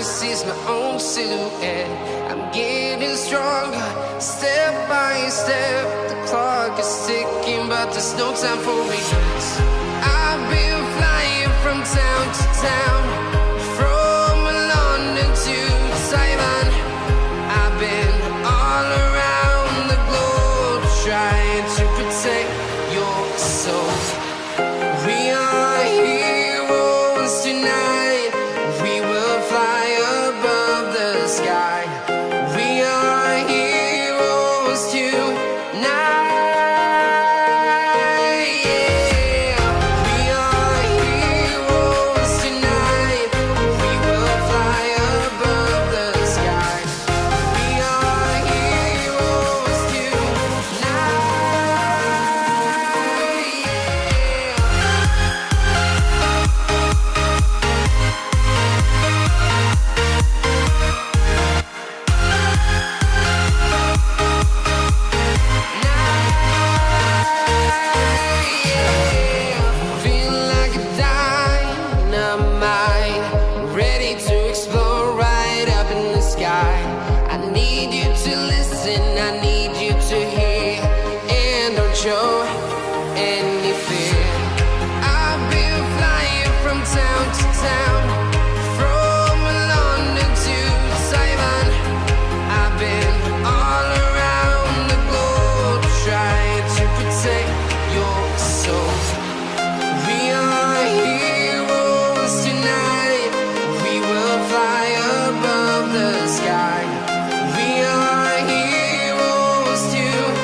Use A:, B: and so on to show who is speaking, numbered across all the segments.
A: can see my own silhouette. I'm getting stronger, step by step. The clock is ticking, but there's no time for regrets. I've been flying from town to town, from London to Taiwan. I've been all around the globe, trying to protect your soul. We are heroes tonight. We will fly above the sky. We are heroes tonight. Show any fear. I've been flying from town to town, from London to Taiwan. I've been all around the globe, trying to protect your soul. We are heroes tonight. We will fly above the sky. We are heroes tonight.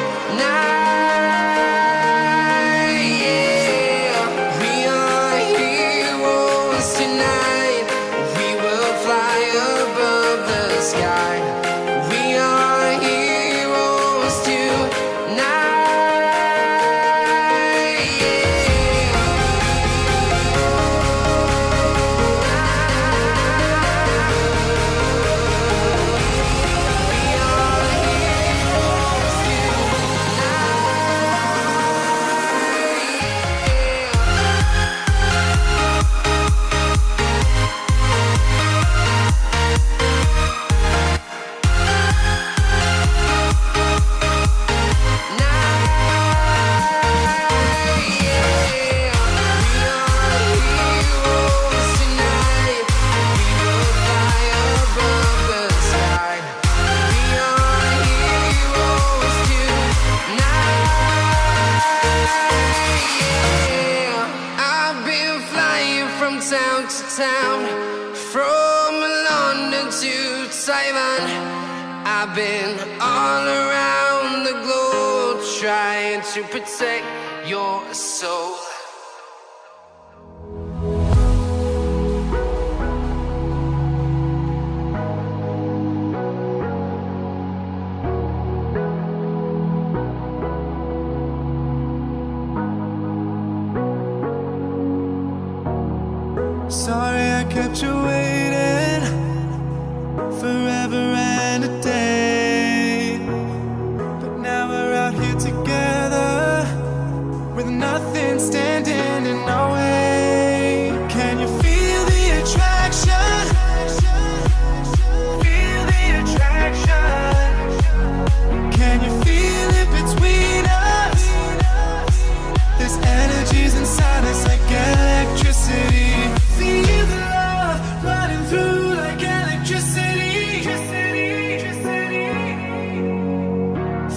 A: Town to town, from London to Taiwan. I've been all around the globe, trying to protect your soul.
B: Sorry I kept you waiting forever and a day, but now we're out here together with nothing standing in our way. Can you feel the attraction? Feel the attraction. Can you feel it between us? There's energies inside us like electricity. Feel the love running through like electricity.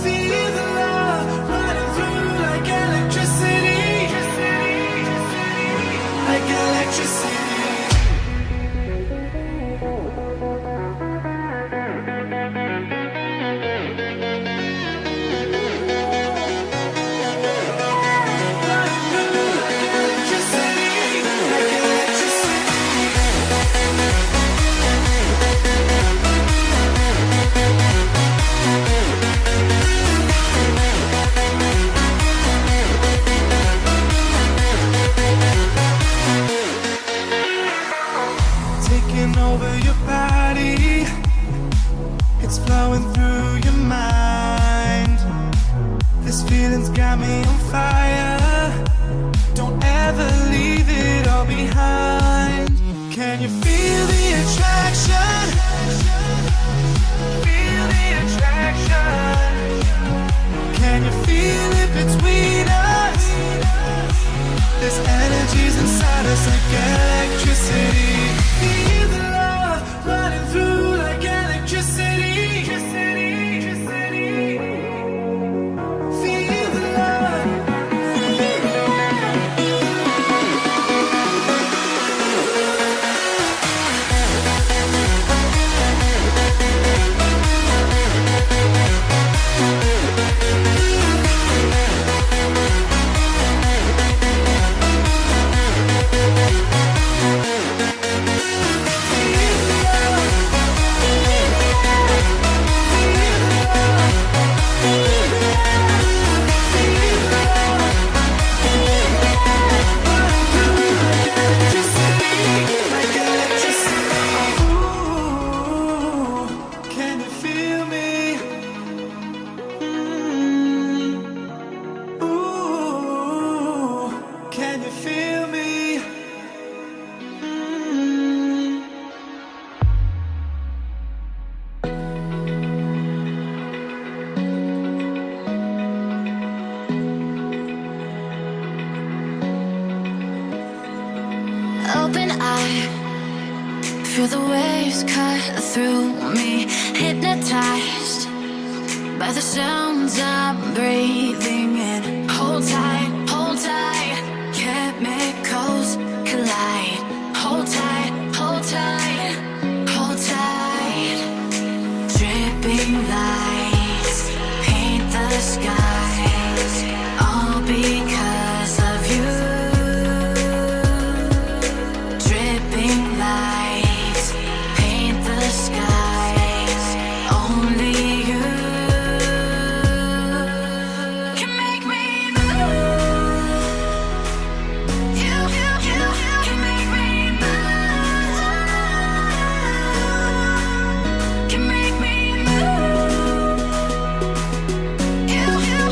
B: Feel the love running through like electricity. Like electricity. Over your body, it's flowing through your mind. This feeling's got me on fire. Don't ever leave it all behind. Can you feel the attraction? Feel the attraction. Can you feel it between us? There's energies inside us like electricity. Feel the love running through like electricity. Feel the love.
C: Open eye, feel the waves cut through me. Hypnotized by the sounds I'm breathing in. Hold tight, hold tight. Chemicals collide. Hold tight, hold tight, hold tight. Dripping lights paint the skies, all because of you. Dripping lights paint the skies, only you can make me move. You can make me move. Can make me move. You can make me move.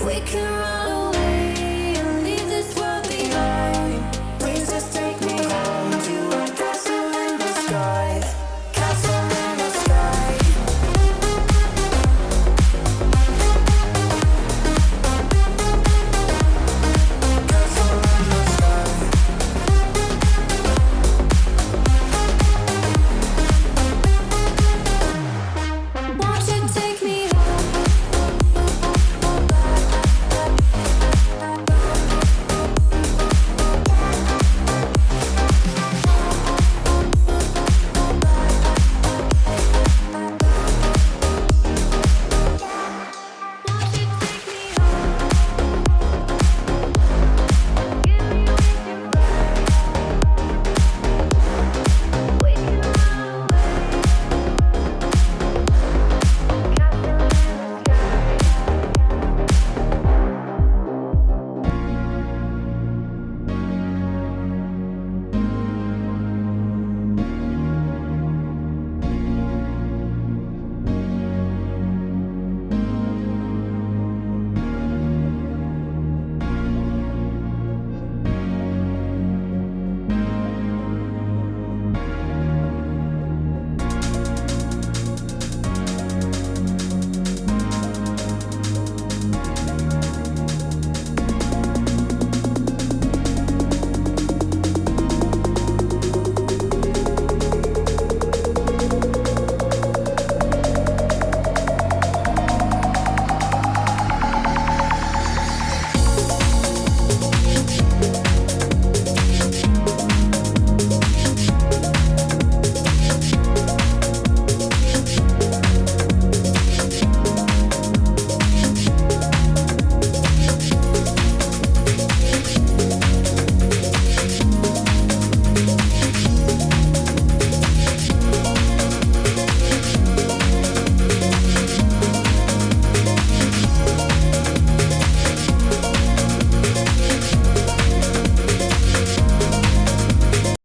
C: We can